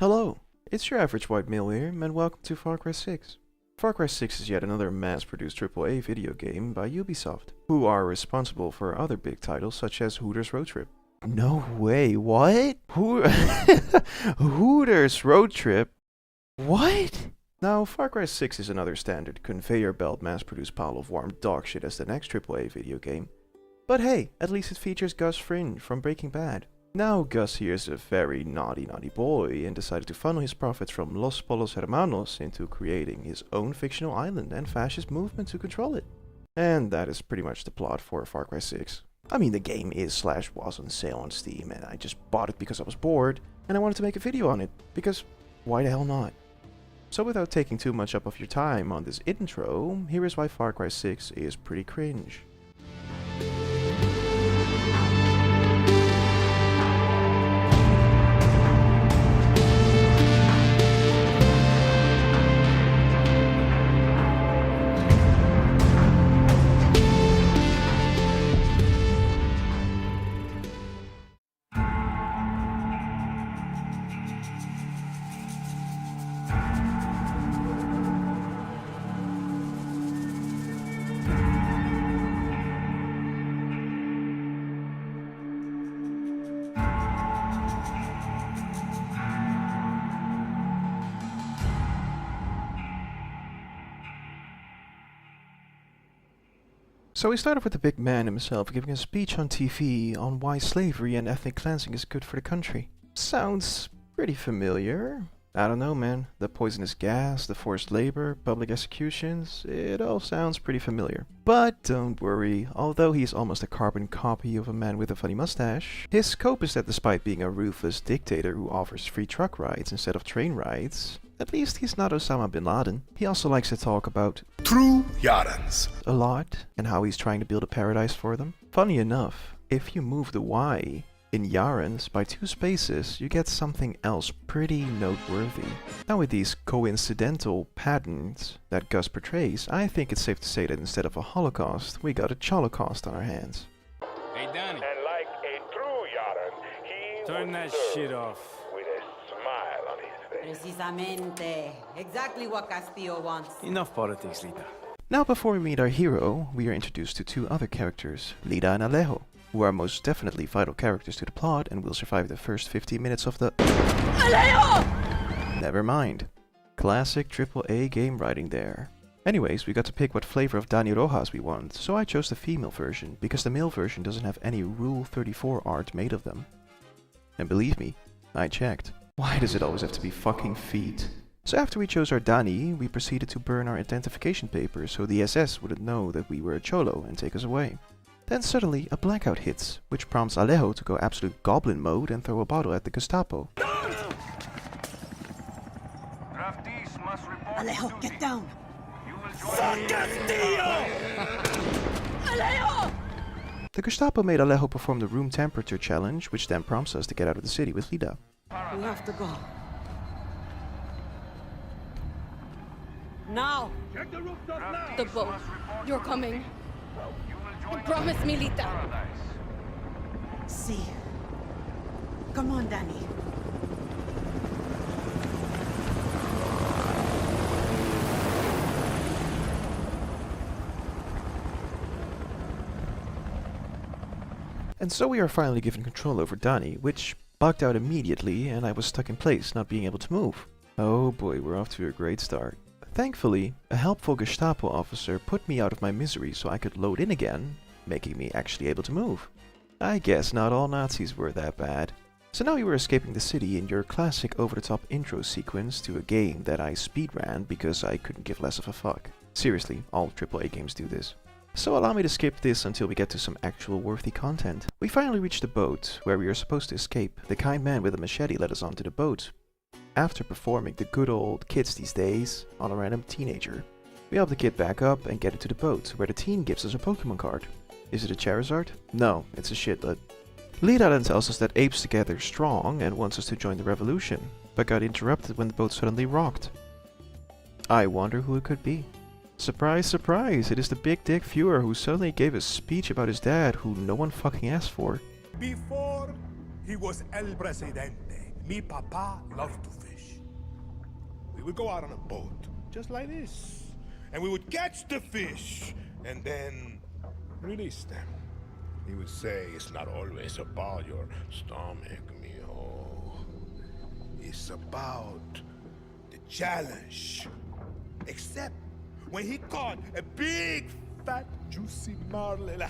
Hello, it's your average white male here, and welcome to Far Cry 6. Far Cry 6 is yet another mass-produced AAA video game by Ubisoft, who are responsible for other big titles such as Hooters Road Trip. No way, what? Hooters Road Trip? What? Now, Far Cry 6 is another standard conveyor belt mass-produced pile of warm dog shit as the next AAA video game. But hey, at least it features Gus Fring from Breaking Bad. Now Gus here is a very naughty boy and decided to funnel his profits from Los Polos Hermanos into creating his own fictional island and fascist movement to control it. And that is pretty much the plot for Far Cry 6. I mean, the game was on sale on Steam and I just bought it because I was bored and I wanted to make a video on it, because why the hell not? So without taking too much up of your time on this intro, here is why Far Cry 6 is pretty cringe. So we start off with the big man himself giving a speech on TV on why slavery and ethnic cleansing is good for the country. Sounds pretty familiar. I don't know, man. The poisonous gas, the forced labor, public executions, it all sounds pretty familiar. But don't worry, although he's almost a carbon copy of a man with a funny mustache, his scope is that despite being a ruthless dictator who offers free truck rides instead of train rides, at least he's not Osama bin Laden. He also likes to talk about true Yarans a lot and how he's trying to build a paradise for them. Funny enough, if you move the Y in Yarans by 2 spaces, you get something else pretty noteworthy. Now with these coincidental patterns that Gus portrays, I think it's safe to say that instead of a Holocaust, we got a Cholocaust on our hands. Hey Danny. And like a true Yaran, he Turn would that serve shit off. with a smile on his face. Precisamente. Exactly what Castillo wants. Enough politics, Lita. Now before we meet our hero, we are introduced to 2 other characters, Lida and Alejo, who are most definitely vital characters to the plot and will survive the first 15 minutes of the Alejo! Never mind. Classic AAA game writing there. Anyways, we got to pick what flavor of Dani Rojas we want, so I chose the female version, because the male version doesn't have any Rule 34 art made of them. And believe me, I checked. Why does it always have to be fucking feet? So after we chose our Dani, we proceeded to burn our identification papers so the SS wouldn't know that we were a cholo and take us away. Then suddenly a blackout hits, which prompts Alejo to go absolute goblin mode and throw a bottle at the Gestapo. Alejo, get down! Alejo! The Gestapo made Alejo perform the room temperature challenge, which then prompts us to get out of the city with Lida. We have to go. Now! The boat. You're coming. Promise me, Lita. See. Come on, Danny. And so we are finally given control over Dani, which bugged out immediately and I was stuck in place, not being able to move. Oh boy, we're off to a great start. Thankfully, a helpful Gestapo officer put me out of my misery so I could load in again, making me actually able to move. I guess not all Nazis were that bad. So now you were escaping the city in your classic over-the-top intro sequence to a game that I speedran because I couldn't give less of a fuck. Seriously, all AAA games do this. So allow me to skip this until we get to some actual worthy content. We finally reached the boat, where we are supposed to escape. The kind man with a machete led us onto the boat, after performing the good old kids these days on a random teenager. We help the kid back up and get into the boat, where the teen gives us a Pokemon card. Is it a Charizard? No, it's a shitlet. Lida then tells us that apes together strong and wants us to join the revolution, but got interrupted when the boat suddenly rocked. I wonder who it could be. Surprise, surprise, it is the big dick viewer who suddenly gave a speech about his dad who no one fucking asked for. Before he was El Presidente, mi papa loved to fish. We would go out on a boat, just like this. And we would catch the fish, and then release them. He would say, it's not always about your stomach, mijo. It's about the challenge. Except when he caught a big, fat, juicy marlin,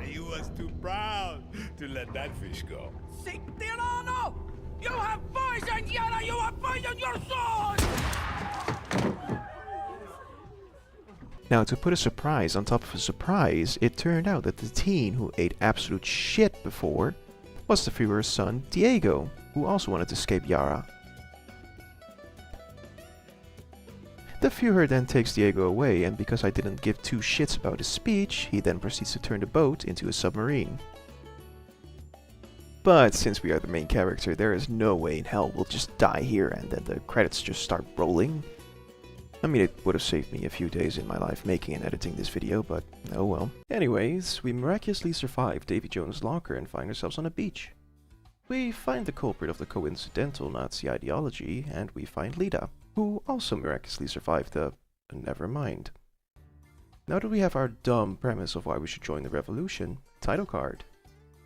he was too proud to let that fish go. Sic Tirano! You have poisoned Yara! You have poisoned your soul! Now, to put a surprise on top of a surprise, it turned out that the teen who ate absolute shit before was the viewer's son, Diego, who also wanted to escape Yara. The viewer then takes Diego away, and because I didn't give two shits about his speech, he then proceeds to turn the boat into a submarine. But since we are the main character, there is no way in hell we'll just die here and then the credits just start rolling. I mean, it would have saved me a few days in my life making and editing this video, but oh well. Anyways, we miraculously survive Davy Jones' locker and find ourselves on a beach. We find the culprit of the coincidental Nazi ideology, and we find Lita, who also miraculously survived the... never mind. Now that we have our dumb premise of why we should join the revolution, title card.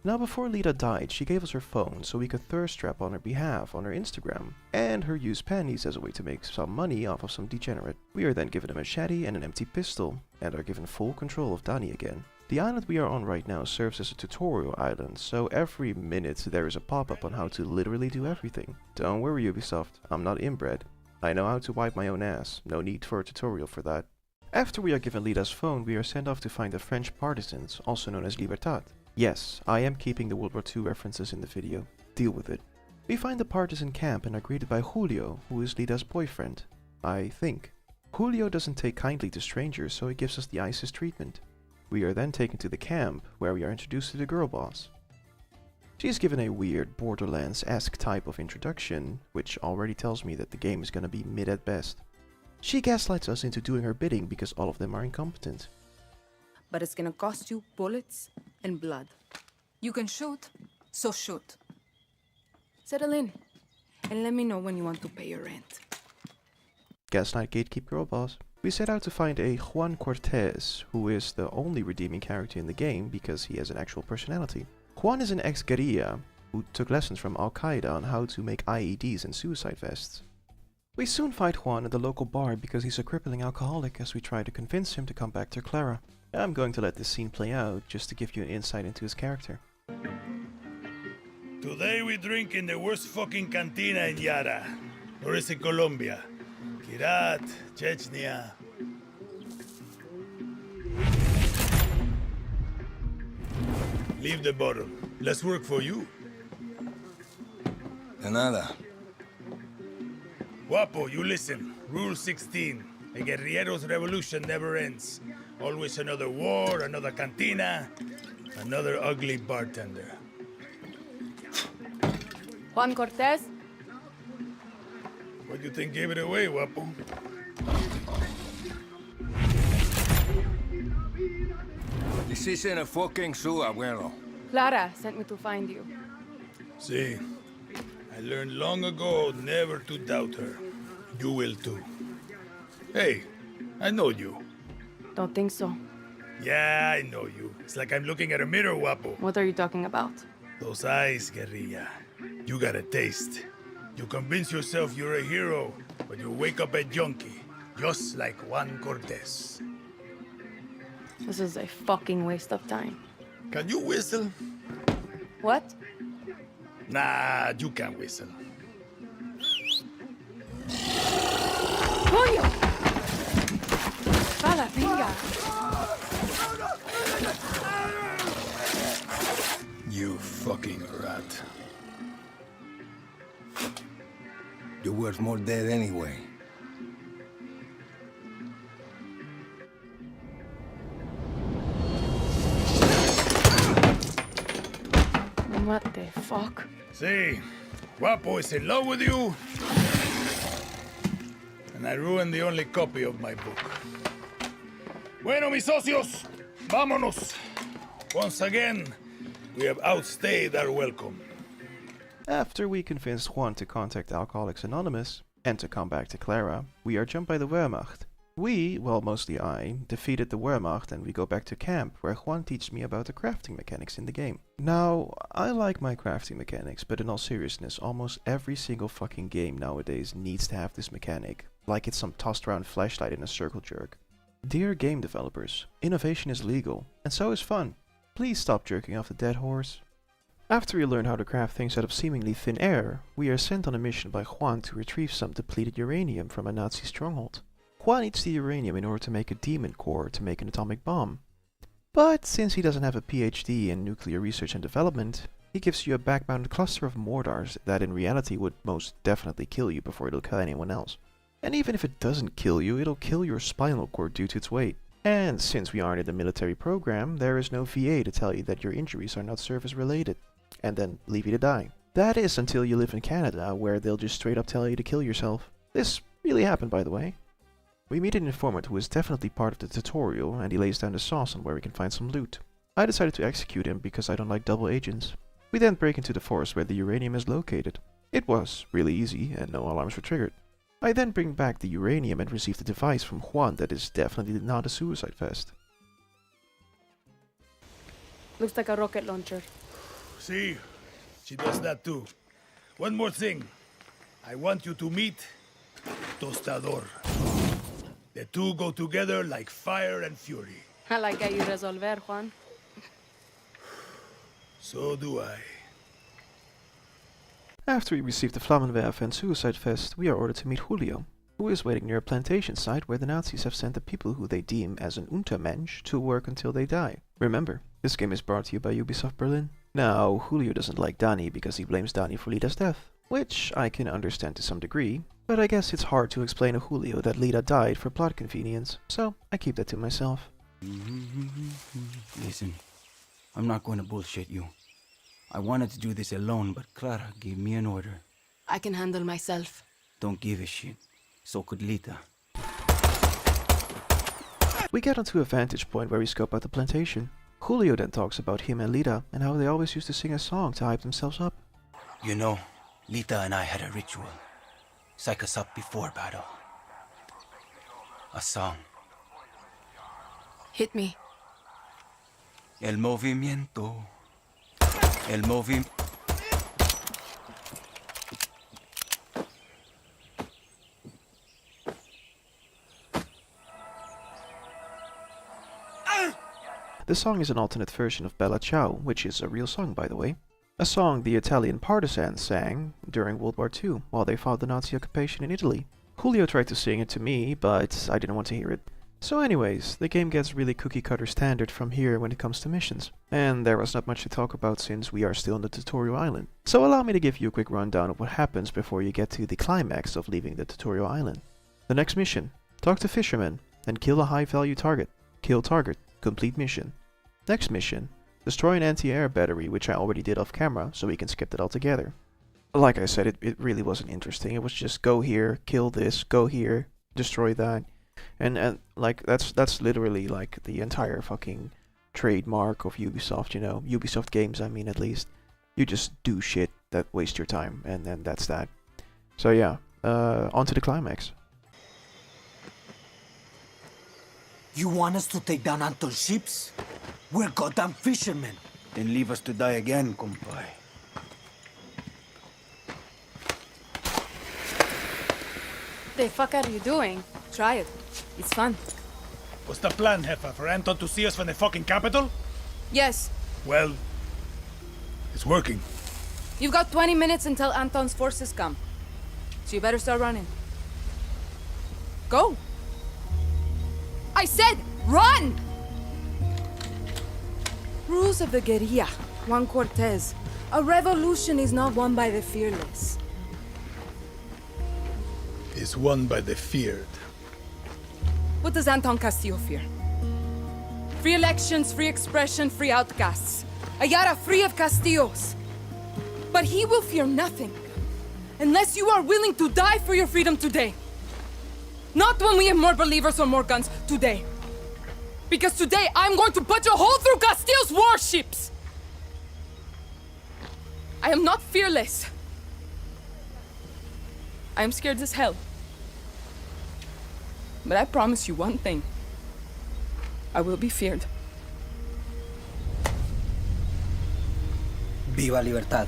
Now before Lita died, she gave us her phone so we could thirst trap on her behalf on her Instagram, and her used panties as a way to make some money off of some degenerate. We are then given a machete and an empty pistol, and are given full control of Dani again. The island we are on right now serves as a tutorial island, so every minute there is a pop-up on how to literally do everything. Don't worry Ubisoft, I'm not inbred. I know how to wipe my own ass, no need for a tutorial for that. After we are given Lita's phone, we are sent off to find the French partisans, also known as Libertad. Yes, I am keeping the World War II references in the video. Deal with it. We find the partisan camp and are greeted by Julio, who is Lita's boyfriend. I think. Julio doesn't take kindly to strangers, so he gives us the ISIS treatment. We are then taken to the camp, where we are introduced to the girl boss. She is given a weird Borderlands-esque type of introduction, which already tells me that the game is gonna be mid at best. She gaslights us into doing her bidding because all of them are incompetent. But it's gonna cost you bullets and blood. You can shoot, so shoot. Settle in, and let me know when you want to pay your rent. Gaslight gatekeep girl boss. We set out to find a Juan Cortez, who is the only redeeming character in the game because he has an actual personality. Juan is an ex-guerrilla who took lessons from Al-Qaeda on how to make IEDs and suicide vests. We soon find Juan at the local bar because he's a crippling alcoholic as we try to convince him to come back to Clara. I'm going to let this scene play out just to give you an insight into his character. Today we drink in the worst fucking cantina in Yara. Or is it Colombia? Kirat, Chechnya. Leave the bottle. Less work for you. De nada. Guapo, you listen. Rule 16. A guerrillero's revolution never ends. Always another war, another cantina, another ugly bartender. Juan Cortez? What do you think gave it away, Guapo? This isn't a fucking zoo, abuelo. Clara sent me to find you. See, I learned long ago never to doubt her. You will too. Hey, I know you. Don't think so. Yeah, I know you. It's like I'm looking at a mirror, Guapo. What are you talking about? Those eyes, guerrilla. You got a taste. You convince yourself you're a hero, but you wake up a junkie, just like Juan Cortez. This is a fucking waste of time. Can you whistle? What? Nah, you can't whistle. Coño! Fala, venga! You fucking rat. You're worth more dead anyway. What the fuck? See, Guapo is in love with you, and I ruined the only copy of my book. Bueno, mis socios, vámonos. Once again, we have outstayed our welcome. After we convinced Juan to contact Alcoholics Anonymous, And to come back to Clara, we are jumped by the Wehrmacht. We, well mostly I, defeated the Wehrmacht and we go back to camp where Juan teaches me about the crafting mechanics in the game. Now, I like my crafting mechanics, but in all seriousness, almost every single fucking game nowadays needs to have this mechanic, like it's some tossed around flashlight in a circle jerk. Dear game developers, innovation is legal, and so is fun. Please stop jerking off the dead horse. After we learn how to craft things out of seemingly thin air, we are sent on a mission by Juan to retrieve some depleted uranium from a Nazi stronghold. Juan needs the uranium in order to make a demon core to make an atomic bomb. But since he doesn't have a PhD in nuclear research and development, he gives you a back-mounted cluster of mortars that in reality would most definitely kill you before it'll kill anyone else. And even if it doesn't kill you, it'll kill your spinal cord due to its weight. And since we aren't in a military program, there is no VA to tell you that your injuries are not service-related, and then leave you to die. That is until you live in Canada, where they'll just straight up tell you to kill yourself. This really happened, by the way. We meet an informant who is definitely part of the tutorial, and he lays down the sauce on where we can find some loot. I decided to execute him because I don't like double agents. We then break into the forest where the uranium is located. It was really easy, and no alarms were triggered. I then bring back the uranium and receive the device from Juan that is definitely not a suicide vest. Looks like a rocket launcher. See, she does that too. One more thing. I want you to meet Tostador. The two go together like fire and fury. I like how you resolver, Juan. So do I. After we receive the Flammenwerfer and suicide vest, we are ordered to meet Julio, who is waiting near a plantation site where the Nazis have sent the people who they deem as an Untermensch to work until they die. Remember, this game is brought to you by Ubisoft Berlin. Now, Julio doesn't like Dani because he blames Dani for Lida's death, which I can understand to some degree, but I guess it's hard to explain to Julio that Lida died for plot convenience, so I keep that to myself. Listen, I'm not going to bullshit you. I wanted to do this alone, but Clara gave me an order. I can handle myself. Don't give a shit. So could Lita. We get onto a vantage point where we scope out the plantation. Julio then talks about him and Lita and how they always used to sing a song to hype themselves up. You know, Lita and I had a ritual. Psych us up before battle. A song. Hit me. El movimiento. El movimiento. The song is an alternate version of Bella Ciao, which is a real song by the way. A song the Italian partisans sang during World War II while they fought the Nazi occupation in Italy. Julio tried to sing it to me, but I didn't want to hear it. So anyways, the game gets really cookie cutter standard from here when it comes to missions. And there was not much to talk about since we are still on the tutorial island. So allow me to give you a quick rundown of what happens before you get to the climax of leaving the tutorial island. The next mission: talk to fishermen, then kill a high value target. Kill target, complete mission. Next mission: destroy an anti-air battery, which I already did off camera, so we can skip that altogether. Like I said, it really wasn't interesting. It was just go here, kill this, go here, destroy that. And like that's literally like the entire fucking trademark of Ubisoft, you know. Ubisoft games, I mean, at least. You just do shit that waste your time, and then that's that. So yeah, on to the climax. You want us to take down Anton's ships? We're goddamn fishermen. Then leave us to die again, compay. The fuck are you doing? Try it. It's fun. What's the plan, Heffa? For Anton to see us from the fucking capital? Yes. Well, it's working. You've got 20 minutes until Anton's forces come. So you better start running. Go! I said run! Rules of the guerrilla. Juan Cortez. A revolution is not won by the fearless. It's won by the feared. What does Anton Castillo fear? Free elections, free expression, free outcasts. Ayala free of Castillos. But he will fear nothing unless you are willing to die for your freedom today. Not when we have more believers or more guns, today. Because today I'm going to put a hole through Castillo's warships! I am not fearless. I'm scared as hell. But I promise you one thing. I will be feared. Viva Libertad.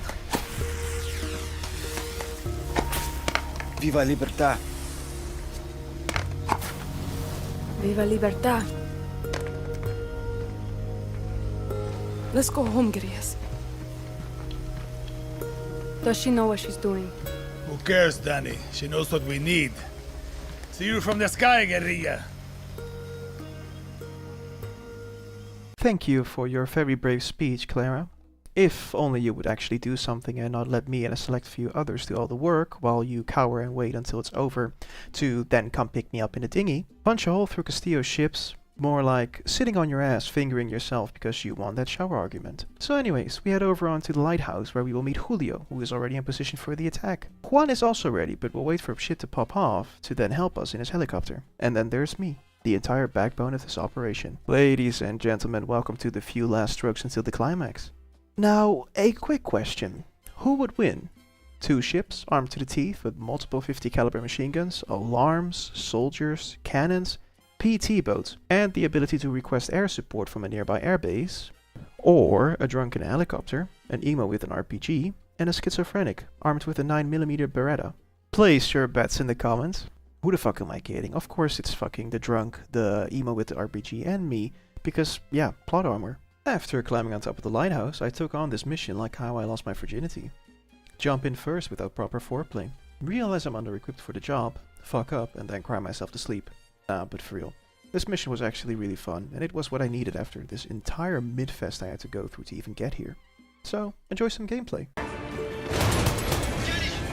Viva Libertad. Viva Libertad. Let's go home, Grias. Does she know what she's doing? Who cares, Danny? She knows what we need. See you from the sky, guerrilla. Thank you for your very brave speech, Clara. If only you would actually do something and not let me and a select few others do all the work while you cower and wait until it's over to then come pick me up in a dinghy. Punch a hole through Castillo's ships. More like sitting on your ass fingering yourself because you won that shower argument. So anyways, we head over onto the lighthouse where we will meet Julio, who is already in position for the attack. Juan is also ready, but will wait for shit to pop off to then help us in his helicopter. And then there's me, the entire backbone of this operation. Ladies and gentlemen, welcome to the few last strokes until the climax. Now, a quick question. Who would win? 2 ships armed to the teeth with multiple 50 caliber machine guns, alarms, soldiers, cannons, PT boats, and the ability to request air support from a nearby airbase, or a drunken helicopter, an emo with an RPG, and a schizophrenic armed with a 9mm Beretta. Place your bets in the comments. Who the fuck am I kidding? Of course it's fucking the drunk, the emo with the RPG, and me, because, yeah, plot armor. After climbing on top of the lighthouse, I took on this mission like how I lost my virginity. Jump in first without proper foreplay. Realize I'm under-equipped for the job, fuck up, and then cry myself to sleep. But for real. This mission was actually really fun, and it was what I needed after this entire mid-fest I had to go through to even get here. So, enjoy some gameplay. Danny,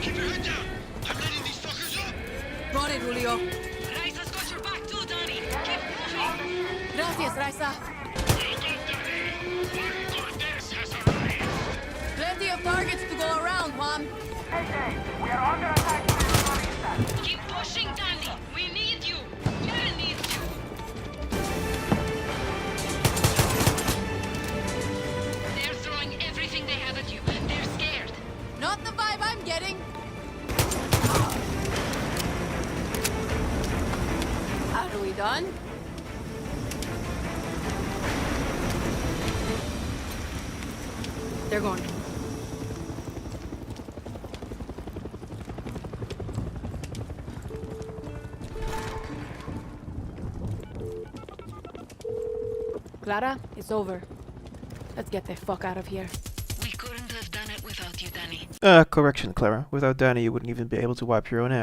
keep your head down! I'm letting these fuckers up! Got it, Julio. Raisa's got your back too, Danny! Keep moving! Gracias, Raisa. Plenty of targets to go around, Juan. Keep pushing, Danny! We need you! Karen needs you! They're throwing everything they have at you. They're scared. Not the vibe I'm getting. Are we done? They're going. Clara, it's over. Let's get the fuck out of here. We couldn't have done it without you, Danny. Correction, Clara. Without Danny, you wouldn't even be able to wipe your own ass.